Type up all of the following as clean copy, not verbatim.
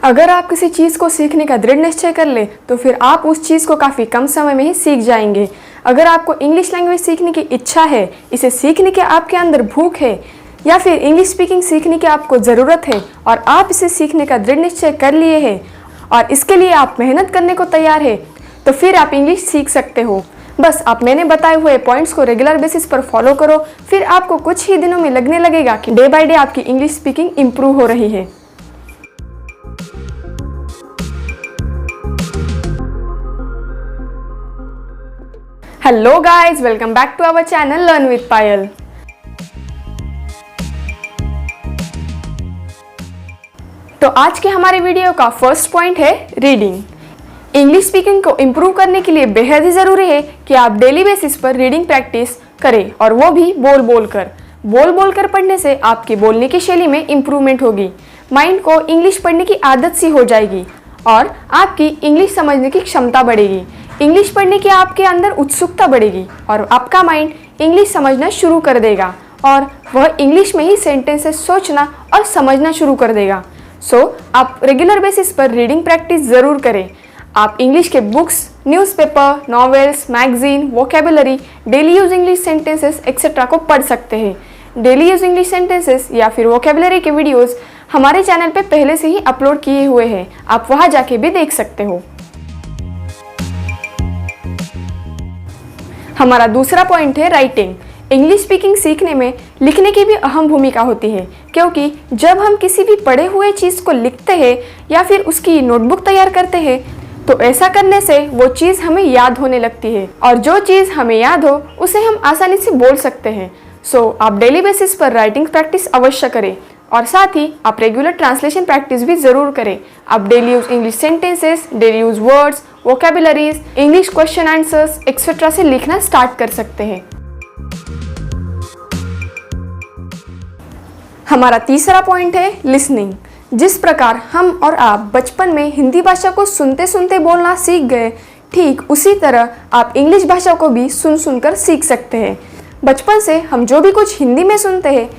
अगर आप किसी चीज़ को सीखने का दृढ़ निश्चय कर ले तो फिर आप उस चीज़ को काफ़ी कम समय में ही सीख जाएंगे। अगर आपको इंग्लिश लैंग्वेज सीखने की इच्छा है, इसे सीखने के आपके अंदर भूख है, या फिर इंग्लिश स्पीकिंग सीखने की आपको ज़रूरत है और आप इसे सीखने का दृढ़ निश्चय कर लिए हैं और इसके लिए आप मेहनत करने को तैयार है, तो फिर आप इंग्लिश सीख सकते हो। बस आप मैंने बताए हुए पॉइंट्स को रेगुलर बेसिस पर फॉलो करो, फिर आपको कुछ ही दिनों में लगने लगेगा कि डे बाय डे आपकी इंग्लिश स्पीकिंग इम्प्रूव हो रही है। Hello guys, welcome back to our channel learn with Payal. तो आज के हमारे वीडियो का फर्स्ट पॉइंट है रीडिंग। इंग्लिश स्पीकिंग को इम्प्रूव करने के लिए बेहद ही ज़रूरी है कि आप डेली बेसिस पर रीडिंग प्रैक्टिस करें, और वो भी बोल बोल कर पढ़ने से आपकी बोलने की शैली में इम्प्रूवमेंट होगी। माइंड को इंग्लिश पढ़ने की आदत सी हो जाएगी और आपकी इंग्लिश समझने की क्षमता बढ़ेगी। इंग्लिश पढ़ने की आपके अंदर उत्सुकता बढ़ेगी और आपका माइंड इंग्लिश समझना शुरू कर देगा और वह इंग्लिश में ही सेंटेंसेस सोचना और समझना शुरू कर देगा। आप रेगुलर बेसिस पर रीडिंग प्रैक्टिस ज़रूर करें। आप इंग्लिश के books, newspaper, novels, magazine, vocabulary, daily use English sentences etcetera को पढ़ सकते हैं। डेली यूज इंग्लिश सेंटेंसेस या फिर वोकेबुलरी के वीडियोस हमारे चैनल पे पहले से ही अपलोड किए हुए हैं, आप वहाँ जाके भी देख सकते हो। हमारा दूसरा पॉइंट है राइटिंग। इंग्लिश स्पीकिंग सीखने में लिखने की भी अहम भूमिका होती है, क्योंकि जब हम किसी भी पढ़े हुए चीज़ को लिखते हैं या फिर उसकी नोटबुक तैयार करते हैं तो ऐसा करने से वो चीज़ हमें याद होने लगती है और जो चीज़ हमें याद हो उसे हम आसानी से बोल सकते हैं। आप डेली बेसिस पर राइटिंग प्रैक्टिस अवश्य करें और साथ ही आप रेगुलर ट्रांसलेशन प्रैक्टिस भी ज़रूर करें। आप daily use English sentences, daily use words, vocabularies, English question answers etcetera से लिखना स्टार्ट कर सकते हैं। हमारा तीसरा पॉइंट है लिसनिंग। जिस प्रकार हम और आप बचपन में हिंदी भाषा को सुनते सुनते बोलना सीख गए, ठीक उसी तरह आप इंग्लिश भाषा को भी सुन सुनकर सीख सकते हैं। बचपन से हम जो भी कुछ हिंदी में सुनते हैं,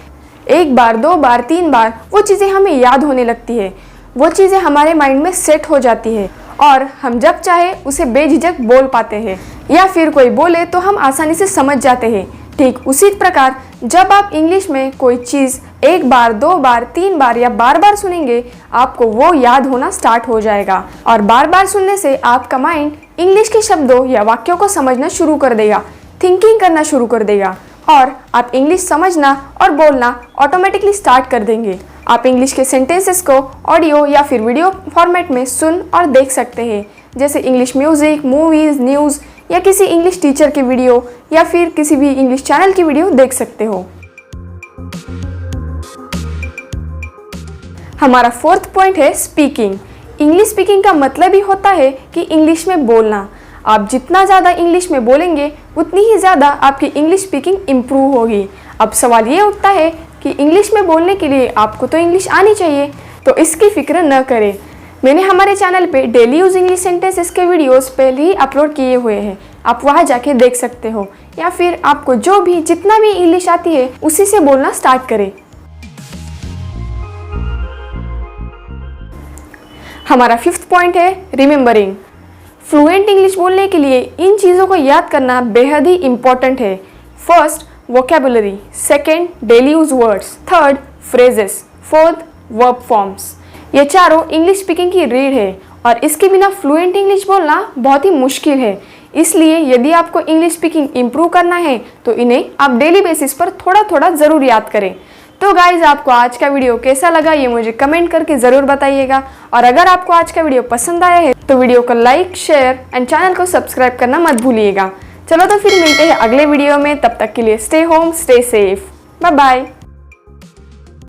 एक बार, दो बार, तीन बार वो चीज़ें हमें याद होने लगती है, वो चीज़ें हमारे माइंड में सेट हो जाती है और हम जब चाहे उसे बेझिझक बोल पाते हैं, या फिर कोई बोले तो हम आसानी से समझ जाते हैं। ठीक उसी प्रकार जब आप इंग्लिश में कोई चीज़ एक बार, दो बार, तीन बार या बार बार सुनेंगे, आपको वो याद होना स्टार्ट हो जाएगा और बार बार सुनने से आपका माइंड इंग्लिश के शब्दों या वाक्यों को समझना शुरू कर देगा, थिंकिंग करना शुरू कर देगा और आप इंग्लिश समझना और बोलना ऑटोमेटिकली स्टार्ट कर देंगे। आप इंग्लिश के सेंटेंसेस को ऑडियो या फिर वीडियो फॉर्मेट में सुन और देख सकते हैं, जैसे इंग्लिश म्यूज़िक, मूवीज़, न्यूज़ या किसी इंग्लिश टीचर की वीडियो या फिर किसी भी इंग्लिश चैनल की वीडियो देख सकते हो। हमारा फोर्थ पॉइंट है स्पीकिंग। इंग्लिश स्पीकिंग का मतलब ही होता है कि इंग्लिश में बोलना। आप जितना ज़्यादा इंग्लिश में बोलेंगे उतनी ही ज़्यादा आपकी इंग्लिश स्पीकिंग इम्प्रूव होगी। अब सवाल ये उठता है कि इंग्लिश में बोलने के लिए आपको तो इंग्लिश आनी चाहिए, तो इसकी फिक्र न करें। मैंने हमारे चैनल पे डेली यूज इंग्लिश सेंटेंसेस के वीडियोस पहले ही अपलोड किए हुए हैं, आप वहाँ जाके देख सकते हो, या फिर आपको जो भी जितना भी इंग्लिश आती है उसी से बोलना स्टार्ट करें। हमारा फिफ्थ पॉइंट है रिमेंबरिंग। फ्लुएंट इंग्लिश बोलने के लिए इन चीज़ों को याद करना बेहद ही इम्पॉर्टेंट है। First vocabulary, second daily use words, third phrases, fourth verb forms. ये चारों इंग्लिश स्पीकिंग की रीढ़ है और इसके बिना फ्लुएंट इंग्लिश बोलना बहुत ही मुश्किल है। इसलिए यदि आपको इंग्लिश स्पीकिंग इम्प्रूव करना है तो इन्हें आप डेली बेसिस पर थोड़ा थोड़ा ज़रूर याद करें। तो गाइज, आपको आज का वीडियो कैसा लगा ये मुझे कमेंट करके ज़रूर बताइएगा, और अगर आपको आज का वीडियो पसंद आया है तो वीडियो को लाइक, शेयर एंड चैनल को सब्सक्राइब करना मत भूलिएगा। चलो तो फिर मिलते हैं अगले वीडियो में, तब तक के लिए stay home, stay safe, bye bye.